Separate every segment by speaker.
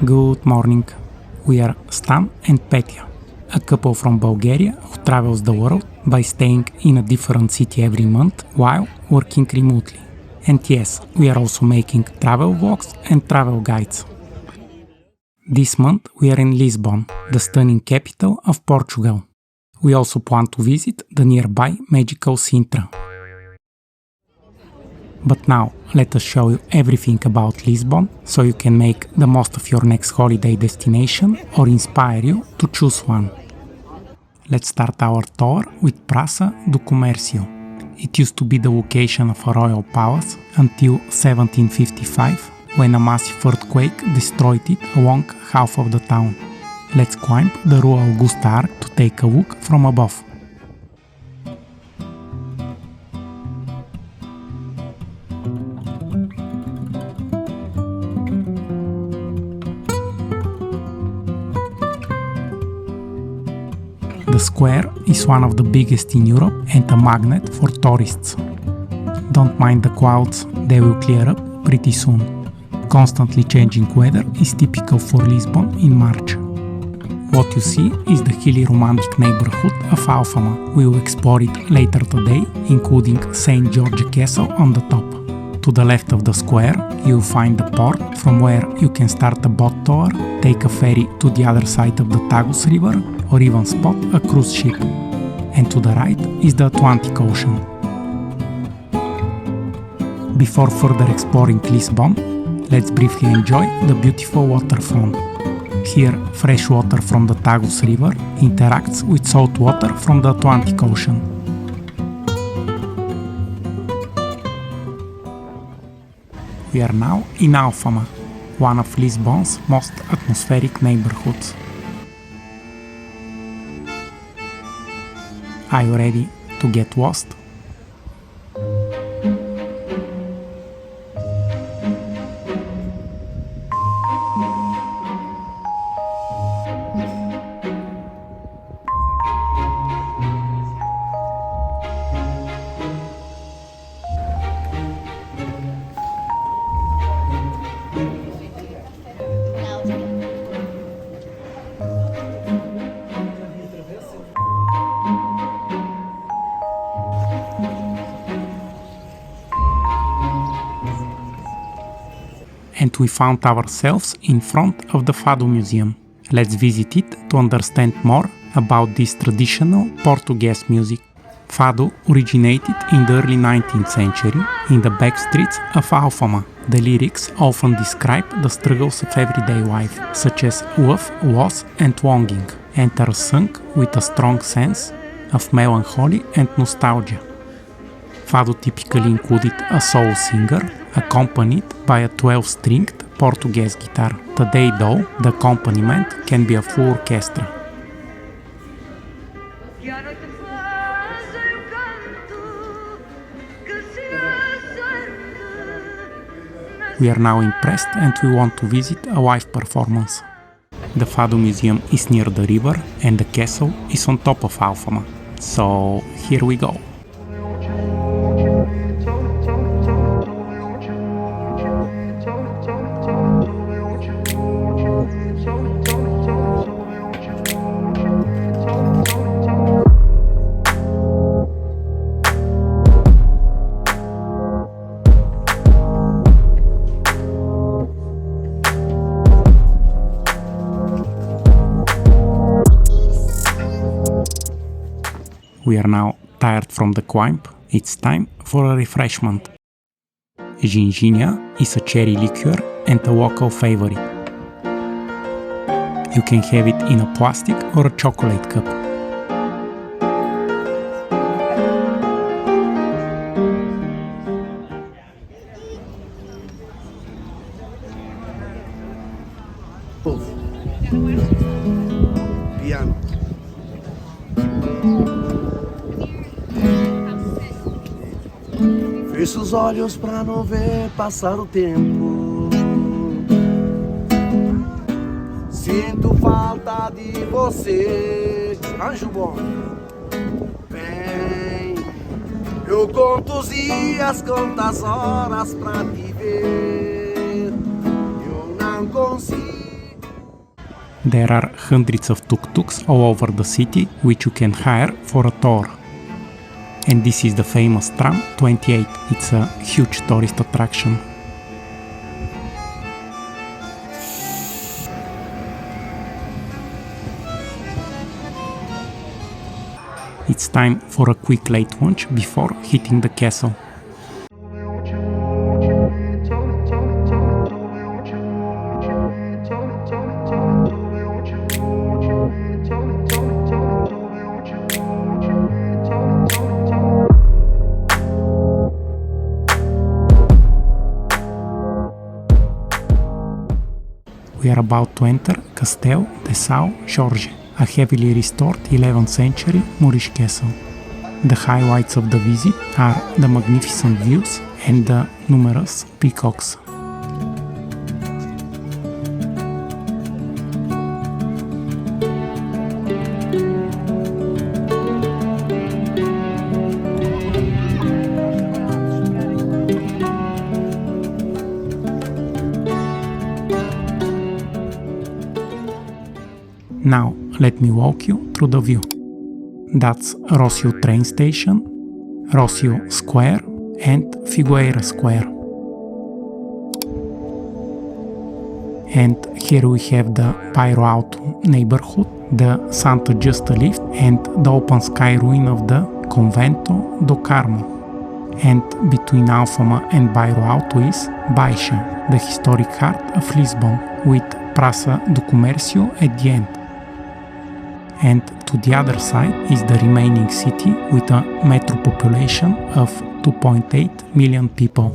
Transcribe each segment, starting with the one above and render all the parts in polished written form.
Speaker 1: Good morning. We are Stan and Petya, a couple from Bulgaria who travels the world by staying in a different city every month while working remotely. And yes, we are also making travel vlogs and travel guides. This month we are in Lisbon, the stunning capital of Portugal. We also plan to visit the nearby magical Sintra. But now, let us show you everything about Lisbon, so you can make the most of your next holiday destination or inspire you to choose one. Let's start our tour with Praça do Comércio. It used to be the location of a royal palace until 1755, when a massive earthquake destroyed it along half of the town. Let's climb the Rua Augusta Arc to take a look from above. The square is one of the biggest in Europe and a magnet for tourists. Don't mind the clouds, they will clear up pretty soon. Constantly changing weather is typical for Lisbon in March. What you see is the hilly romantic neighborhood of Alfama. We will explore it later today, including St. George Castle on the top. To the left of the square, you will find the port from where you can start a boat tour, take a ferry to the other side of the Tagus River, or even spot a cruise ship. And to the right is the Atlantic Ocean. Before further exploring Lisbon, let's briefly enjoy the beautiful waterfront. Here, fresh water from the Tagus River interacts with salt water from the Atlantic Ocean. We are now in Alfama, one of Lisbon's most atmospheric neighborhoods. Are you ready to get lost? And we found ourselves in front of the Fado Museum. Let's visit it to understand more about this traditional Portuguese music. Fado originated in the early 19th century in the back streets of Alfama. The lyrics often describe the struggles of everyday life, such as love, loss and longing, and are sung with a strong sense of melancholy and nostalgia. Fado typically included a solo singer, accompanied by a 12-stringed Portuguese guitar. Today though, the accompaniment can be a full orchestra. We are now impressed and we want to visit a live performance. The Fado Museum is near the river and the castle is on top of Alfama. So here we go. We are now tired from the climb, it's time for a refreshment. Ginginha is a cherry liqueur and a local favorite. You can have it in a plastic or a chocolate cup.
Speaker 2: Piano. Fecho os olhos pra não ver passar o tempo. Sinto falta de você, anjo bom. Vem, eu conto os dias, conto as horas pra te ver. Eu não consigo
Speaker 1: There are hundreds of tuk-tuks all over the city which you can hire for a tour. And this is the famous tram 28. It's a huge tourist attraction. It's time for a quick late lunch before hitting the castle. We are about to enter Castel de São Jorge, a heavily restored 11th century Moorish castle. The highlights of the visit are the magnificent views and the numerous peacocks. Now, let me walk you through the view. That's Rossio train station, Rossio Square and Figueira Square. And here we have the Bairro Alto neighborhood, the Santa Justa lift and the open sky ruin of the Convento do Carmo. And between Alfama and Bairro Alto is Baixa, the historic heart of Lisbon, with Praça do Comércio at the end. And to the other side is the remaining city with a metro population of 2.8 million people.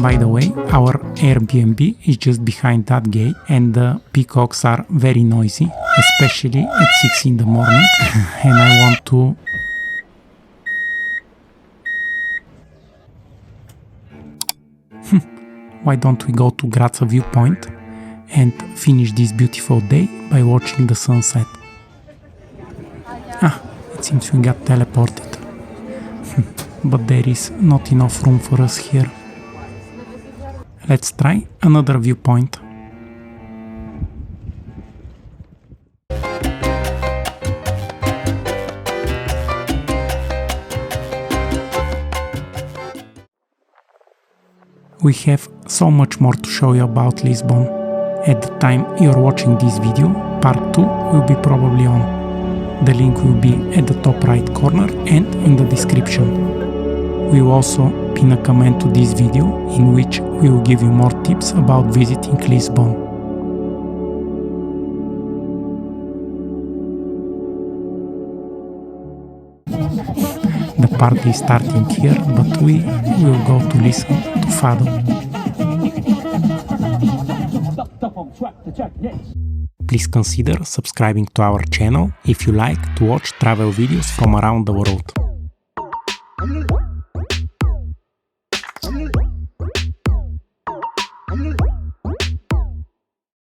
Speaker 1: By the way, our Airbnb is just behind that gate and the peacocks are very noisy, especially at 6 in the morning, and I want to... Why don't we go to Grazia viewpoint and finish this beautiful day by watching the sunset? It seems we got teleported. But there is not enough room for us here. Let's try another viewpoint. We have so much more to show you about Lisbon. At the time you're watching this video, part 2 will be probably on. The link will be at the top right corner and in the description. We will also pin a comment to this video in which we will give you more tips about visiting Lisbon. The party is starting here, but we will go to listen to Fado. Please consider subscribing to our channel if you like to watch travel videos from around the world.
Speaker 2: I'm